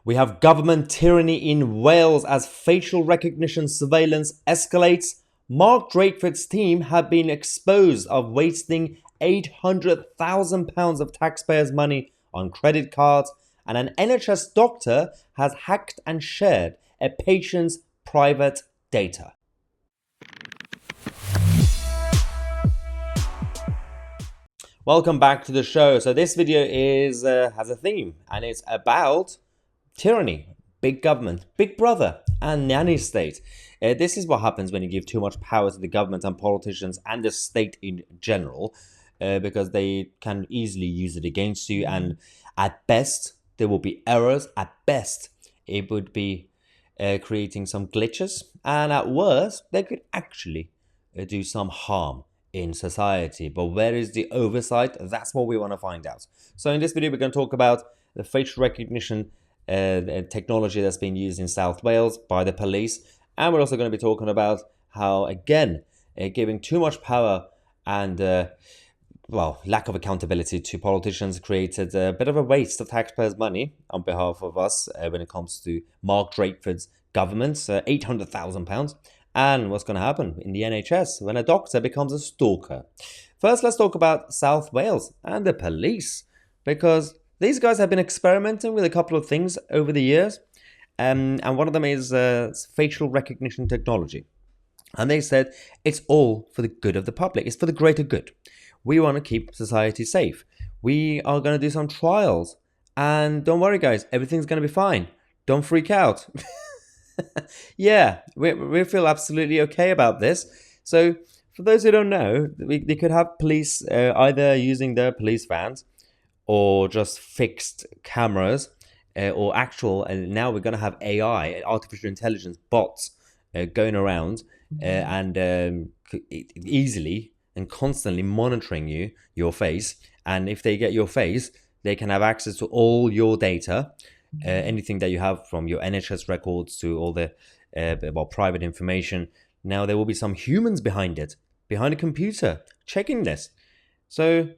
We have government tyranny in Wales as facial recognition surveillance escalates. Mark Drakeford's team have been exposed of wasting £800,000 of taxpayers' money on credit cards, and an NHS doctor has hacked and shared a patient's private data. Welcome back to the show. So this video has a theme, and it's about tyranny, big government, big brother, and nanny state. This is what happens when you give too much power to the government and politicians and the state in general, because they can easily use it against you. And at best, there will be errors. At best, it would be creating some glitches. And at worst, they could actually do some harm in society. But where is the oversight? That's what we want to find out. So in this video, we're going to talk about the facial recognition technology that's been used in South Wales by the police, and we're also going to be talking about how, again, giving too much power and lack of accountability to politicians created a bit of a waste of taxpayers' money on behalf of us when it comes to Mark Drakeford's government, £800,000, and what's going to happen in the NHS when a doctor becomes a stalker. First, let's talk about South Wales and the police, because these guys have been experimenting with a couple of things over the years, and one of them is facial recognition technology. And they said it's all for the good of the public. It's for the greater good. We want to keep society safe. We are going to do some trials. And don't worry, guys, everything's going to be fine. Don't freak out. Yeah, we feel absolutely okay about this. So for those who don't know, they could have police either using their police vans or just fixed cameras, or actual, and now we're going to have AI, artificial intelligence bots going around and easily and constantly monitoring your face. And if they get your face, they can have access to all your data, anything that you have from your NHS records to all the private information. Now there will be some humans behind it, behind a computer, checking this. So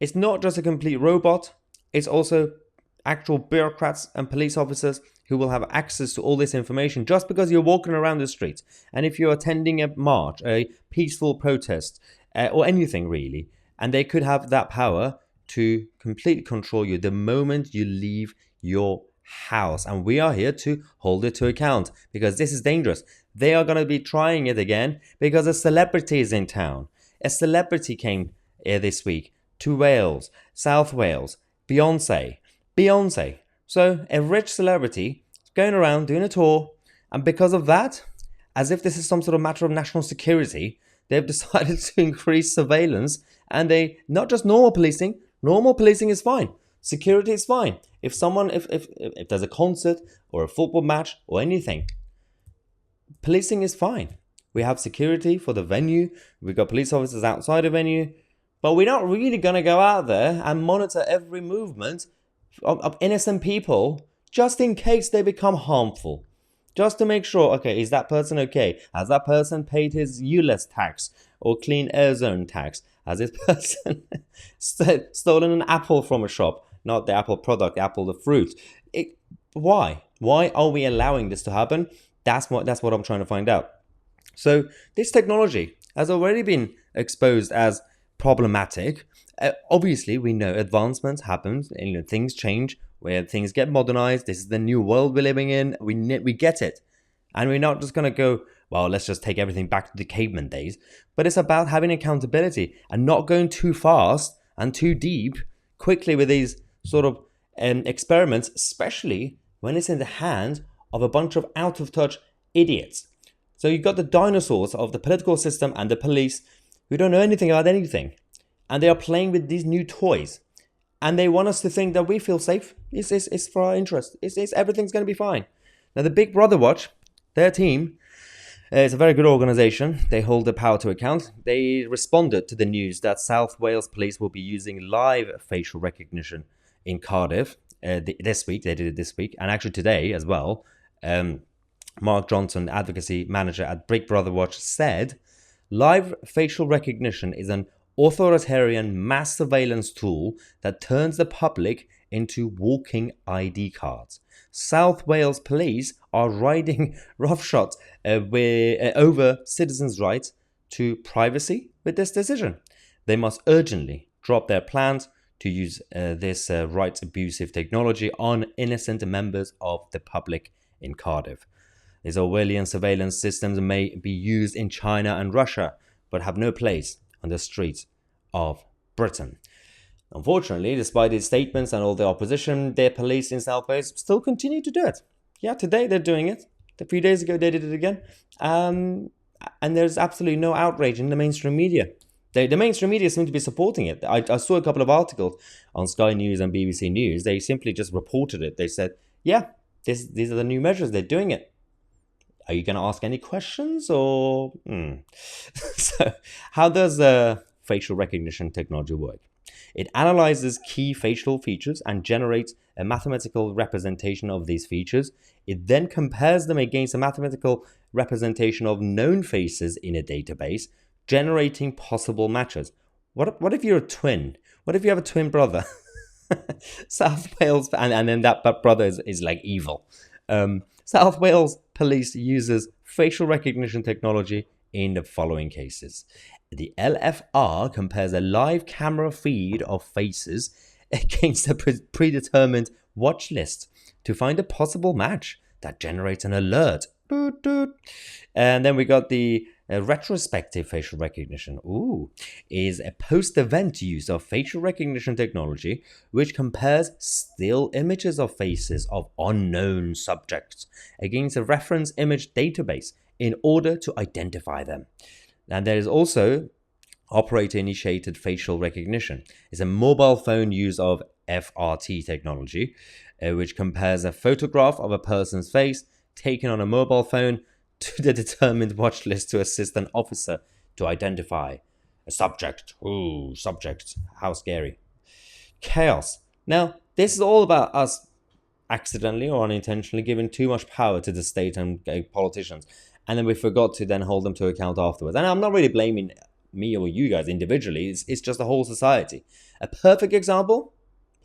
it's not just a complete robot, it's also actual bureaucrats and police officers who will have access to all this information just because you're walking around the streets. And if you're attending a march, a peaceful protest, or anything really, and they could have that power to completely control you the moment you leave your house. And we are here to hold it to account, because this is dangerous. They are going to be trying it again because a celebrity is in town. A celebrity came this week to Wales, South Wales, Beyonce. So a rich celebrity is going around doing a tour, and because of that, as if this is some sort of matter of national security, they've decided to increase surveillance. And they, not just normal policing is fine. Security is fine. If there's a concert or a football match or anything, policing is fine. We have security for the venue. We've got police officers outside the venue. But we're not really going to go out there and monitor every movement of innocent people just in case they become harmful. Just to make sure, okay, is that person okay? Has that person paid his ULEZ tax or clean air zone tax? Has this person stolen an apple from a shop? Not the apple product, the apple, the fruit. Why? Why are we allowing this to happen? That's what I'm trying to find out. So this technology has already been exposed as problematic. Obviously, we know advancements happen, and things change, where things get modernized. This is the new world we're living in. We get it, and we're not just gonna go, well, let's just take everything back to the caveman days. But it's about having accountability and not going too fast and too deep quickly with these sort of experiments, especially when it's in the hands of a bunch of out of touch idiots. So you've got the dinosaurs of the political system and the police who don't know anything about anything. And they are playing with these new toys. And they want us to think that we feel safe. It's for our interest. Everything's going to be fine. Now, the Big Brother Watch, their team, is a very good organization. They hold the power to account. They responded to the news that South Wales police will be using live facial recognition in Cardiff this week. They did it this week. And actually today as well. Mark Johnson, advocacy manager at Big Brother Watch, said, live facial recognition is an authoritarian mass surveillance tool that turns the public into walking ID cards. South Wales police are riding roughshod over citizens' rights to privacy with this decision. They must urgently drop their plans to use this rights abusive technology on innocent members of the public in Cardiff. These Orwellian surveillance systems may be used in China and Russia, but have no place on the streets of Britain. Unfortunately, despite its statements and all the opposition, their police in South Wales still continue to do it. Yeah, today they're doing it. A few days ago they did it again. And there's absolutely no outrage in the mainstream media. The mainstream media seem to be supporting it. I saw a couple of articles on Sky News and BBC News. They simply just reported it. They said, yeah, these are the new measures. They're doing it. Are you going to ask any questions or? So, how does facial recognition technology work? It analyzes key facial features and generates a mathematical representation of these features. It then compares them against a mathematical representation of known faces in a database, generating possible matches. What if you're a twin? What if you have a twin brother? South Wales, and then that brother is like evil. South Wales police uses facial recognition technology in the following cases. The LFR compares a live camera feed of faces against a predetermined watch list to find a possible match that generates an alert. Doot, doot. And then we got the retrospective facial recognition. Is a post-event use of facial recognition technology which compares still images of faces of unknown subjects against a reference image database in order to identify them. And there is also operator-initiated facial recognition. It's a mobile phone use of FRT technology, which compares a photograph of a person's face taken on a mobile phone to the determined watch list to assist an officer to identify a subject. Subject. How scary. Chaos. Now, this is all about us accidentally or unintentionally giving too much power to the state and politicians. And then we forgot to then hold them to account afterwards. And I'm not really blaming me or you guys individually. It's just the whole society. A perfect example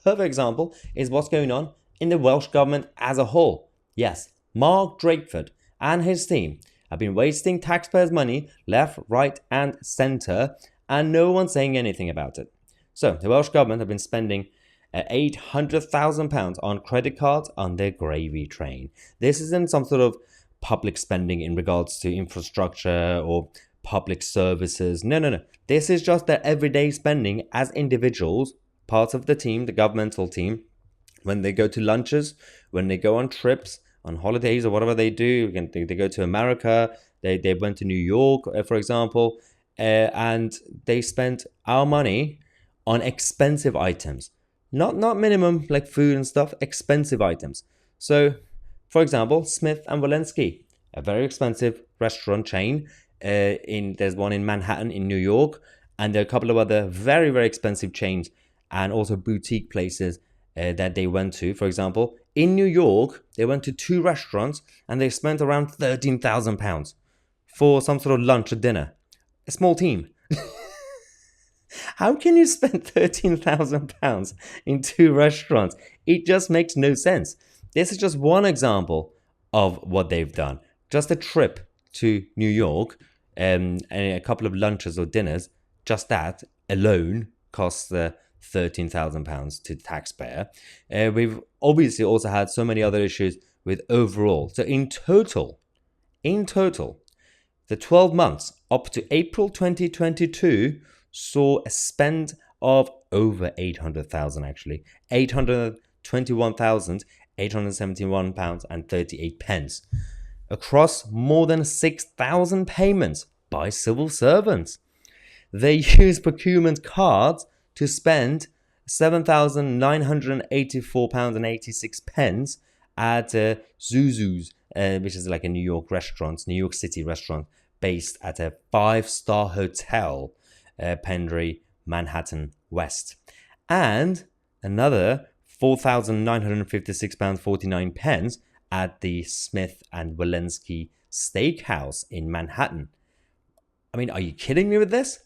is what's going on in the Welsh government as a whole. Yes, Mark Drakeford and his team have been wasting taxpayers' money left, right, and centre, and no one's saying anything about it. So the Welsh government have been spending £800,000 on credit cards on their gravy train. This isn't some sort of public spending in regards to infrastructure or public services. No. This is just their everyday spending as individuals, parts of the team, the governmental team, when they go to lunches, when they go on trips, on holidays or whatever they do. They go to America, they went to New York, for example, and they spent our money on expensive items. Not minimum like food and stuff, expensive items. So, for example, Smith and Wollensky, a very expensive restaurant chain. There's one in Manhattan in New York, and there are a couple of other very, very expensive chains and also boutique places that they went to. For example, in New York, they went to 2 restaurants and they spent around £13,000 for some sort of lunch or dinner. A small team. How can you spend £13,000 in 2 restaurants? It just makes no sense. This is just one example of what they've done. Just a trip to New York and a couple of lunches or dinners, just that alone costs £13,000 to the taxpayer. We've obviously also had so many other issues with overall. So in total, the 12 months up to April 2022 saw a spend of over 800,000 actually. £821,871.38 across more than 6,000 payments by civil servants. They use procurement cards to spend £7,984.86 at Zuzu's, which is like a New York City restaurant based at a 5-star hotel, Pendry, Manhattan West. And another £4,956.49 at the Smith and Wollensky Steakhouse in Manhattan. I mean, are you kidding me with this?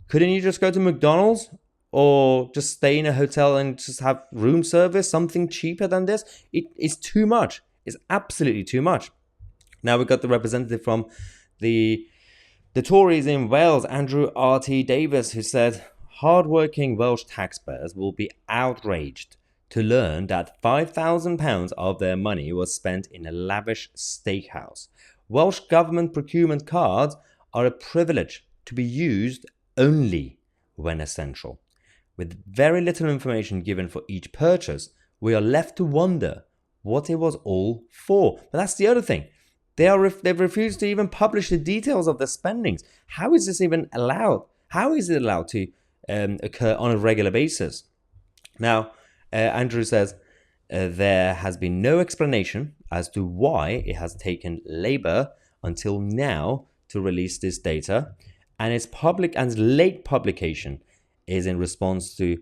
Couldn't you just go to McDonald's or just stay in a hotel and just have room service, something cheaper than this. It is too much. It's absolutely too much. Now we got the representative from the Tories in Wales, Andrew R.T. Davies, who said hard-working Welsh taxpayers will be outraged to learn that £5,000 of their money was spent in a lavish steakhouse. Welsh government procurement cards are a privilege to be used only when essential. With very little information given for each purchase, we are left to wonder what it was all for. But that's the other thing. They've refused to even publish the details of the spendings. How is this even allowed? How is it allowed to occur on a regular basis? Now, Andrew says there has been no explanation as to why it has taken Labour until now to release this data, and its late publication is in response to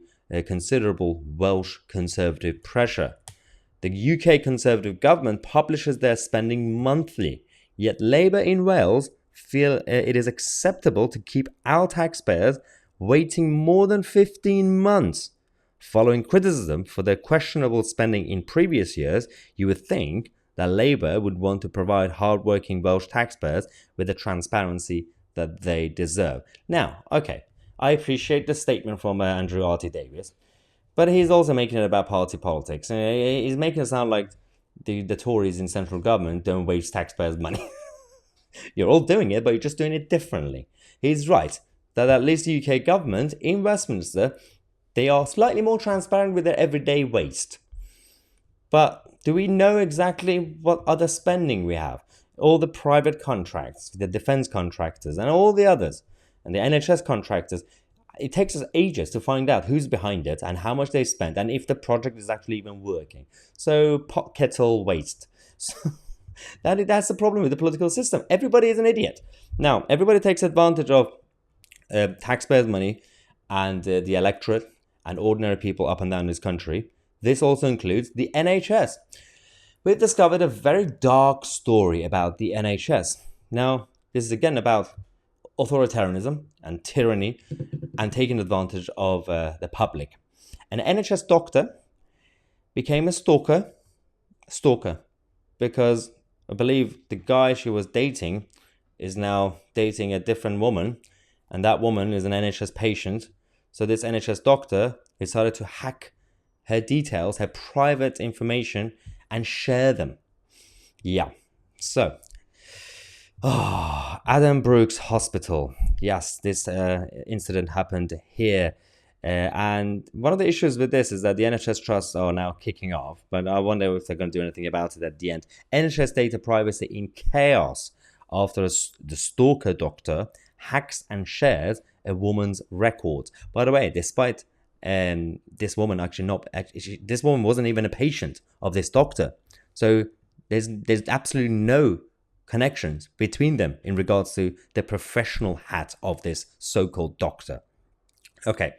considerable Welsh Conservative pressure. The UK Conservative government publishes their spending monthly, yet Labour in Wales feel it is acceptable to keep our taxpayers waiting more than 15 months. Following criticism for their questionable spending in previous years, you would think that Labour would want to provide hard-working Welsh taxpayers with the transparency that they deserve. Now, okay, I appreciate the statement from Andrew R.T. Davies, but he's also making it about party politics. He's making it sound like the Tories in central government don't waste taxpayers' money. You're all doing it, but you're just doing it differently. He's right that at least the UK government in Westminster, they are slightly more transparent with their everyday waste. But do we know exactly what other spending we have? All the private contracts, the defence contractors, and all the others, and the NHS contractors. It takes us ages to find out who's behind it and how much they spent and if the project is actually even working. So pot kettle waste. So that's the problem with the political system. Everybody is an idiot. Now, everybody takes advantage of taxpayers' money and the electorate and ordinary people up and down this country. This also includes the NHS. We've discovered a very dark story about the NHS. Now, this is again about authoritarianism and tyranny and taking advantage of the public. An NHS doctor became a stalker because I believe the guy she was dating is now dating a different woman, and that woman is an NHS patient. So this NHS doctor decided to hack her details, her private information, and share them. Yeah. So, Adam Brooks Hospital. Yes, this incident happened here. And one of the issues with this is that the NHS trusts are now kicking off, but I wonder if they're going to do anything about it at the end. NHS data privacy in chaos after the stalker doctor hacks and shares a woman's records. By the way, despite this woman this woman wasn't even a patient of this doctor, so there's absolutely no connections between them in regards to the professional hat of this so-called doctor. Okay,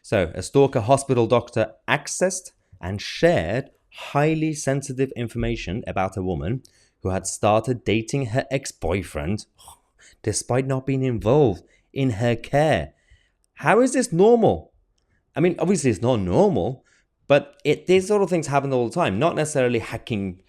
so a stalker hospital doctor accessed and shared highly sensitive information about a woman who had started dating her ex-boyfriend despite not being involved in her care. How is this normal? I mean, obviously it's not normal, but these sort of things happen all the time. Not necessarily hacking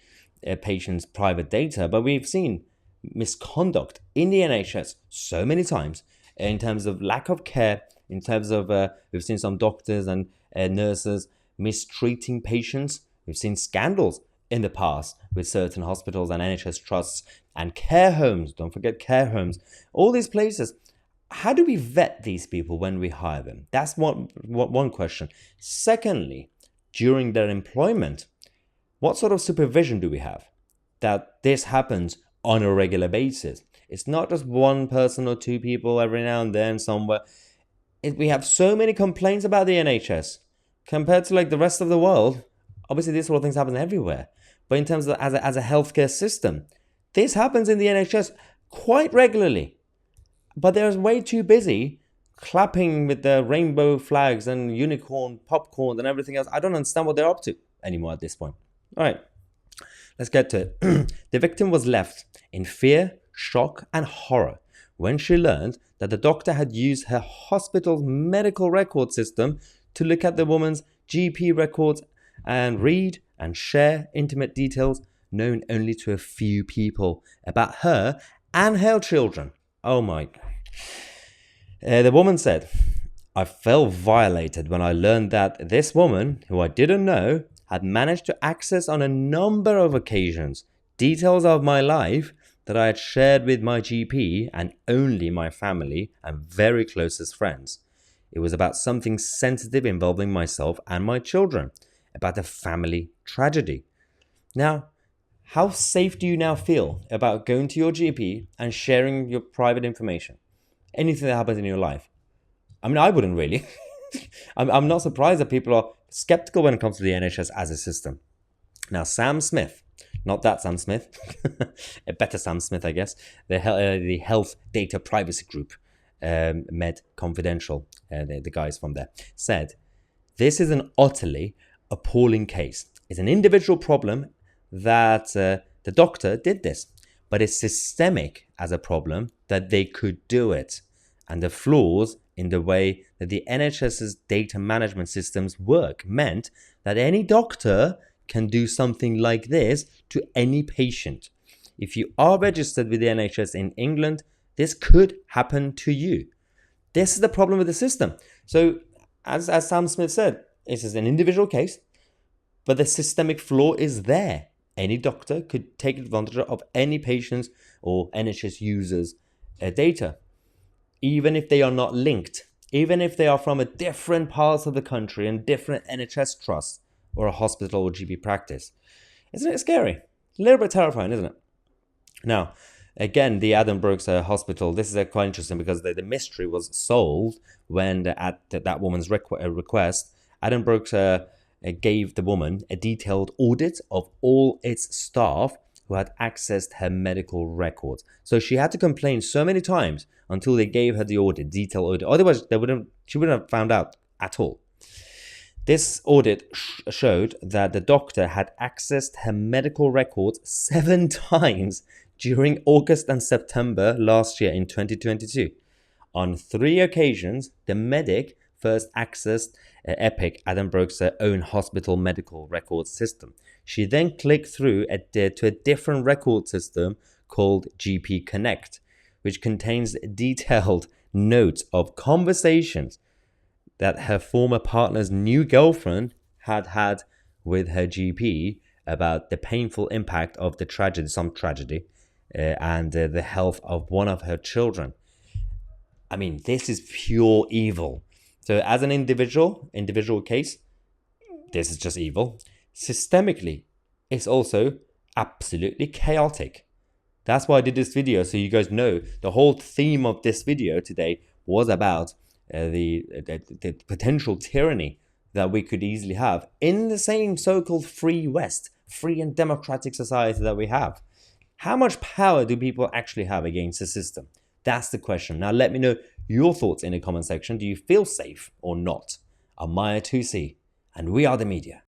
patients' private data, but we've seen misconduct in the NHS so many times in terms of lack of care, in terms of we've seen some doctors and nurses mistreating patients. We've seen scandals in the past with certain hospitals and NHS trusts and care homes. Don't forget care homes. All these places. How do we vet these people when we hire them? That's one question. Secondly, during their employment, what sort of supervision do we have that this happens on a regular basis? It's not just one person or two people every now and then somewhere. We have so many complaints about the NHS compared to like the rest of the world. Obviously, these sort of things happen everywhere. But in terms of as a healthcare system, this happens in the NHS quite regularly. But they're way too busy clapping with the rainbow flags and unicorn popcorn and everything else. I don't understand what they're up to anymore at this point. All right, let's get to it. The victim was left in fear, shock, and horror when she learned that the doctor had used her hospital's medical record system to look at the woman's GP records and read and share intimate details known only to a few people about her and her children. Oh my God. The woman said, I felt violated when I learned that this woman, who I didn't know, had managed to access on a number of occasions details of my life that I had shared with my GP and only my family and very closest friends. It was about something sensitive involving myself and my children, about a family tragedy. Now, how safe do you now feel about going to your GP and sharing your private information? Anything that happens in your life? I mean, I wouldn't really. I'm not surprised that people are skeptical when it comes to the NHS as a system. Now, Sam Smith, not that Sam Smith, a better Sam Smith, I guess, the Health Data Privacy Group, Med Confidential, the guys from there, said, this is an utterly appalling case. It's an individual problem that the doctor did this, but it's systemic as a problem that they could do it. And the flaws in the way that the NHS's data management systems work meant that any doctor can do something like this to any patient. If you are registered with the NHS in England, this could happen to you. This is the problem with the system. So, as Sam Smith said, this is an individual case, but the systemic flaw is there. Any doctor could take advantage of any patient's or NHS users' data, even if they are not linked, even if they are from a different parts of the country and different NHS trusts or a hospital or GP practice. Isn't it scary? A little bit terrifying, isn't it? Now, again, the Addenbrooke's hospital, this is quite interesting because the mystery was solved when, at that woman's request, Addenbrooke's gave the woman a detailed audit of all its staff who had accessed her medical records. So she had to complain so many times until they gave her the audit, detailed audit. Otherwise, she wouldn't have found out at all. This audit showed that the doctor had accessed her medical records 7 times during August and September last year in 2022. On 3 occasions, the medic first accessed Epic, Addenbrooke's own hospital medical record system. She then clicked through to a different record system called GP Connect, which contains detailed notes of conversations that her former partner's new girlfriend had had with her GP about the painful impact of the tragedy, and the health of one of her children. I mean, this is pure evil. So as an individual case, this is just evil. Systemically, it's also absolutely chaotic. That's why I did this video, so you guys know the whole theme of this video today was about the potential tyranny that we could easily have in the same so-called free West, free and democratic society that we have. How much power do people actually have against the system? That's the question. Now let me know your thoughts in the comment section. Do you feel safe or not? I'm Mahyar Tousi, and we are the media.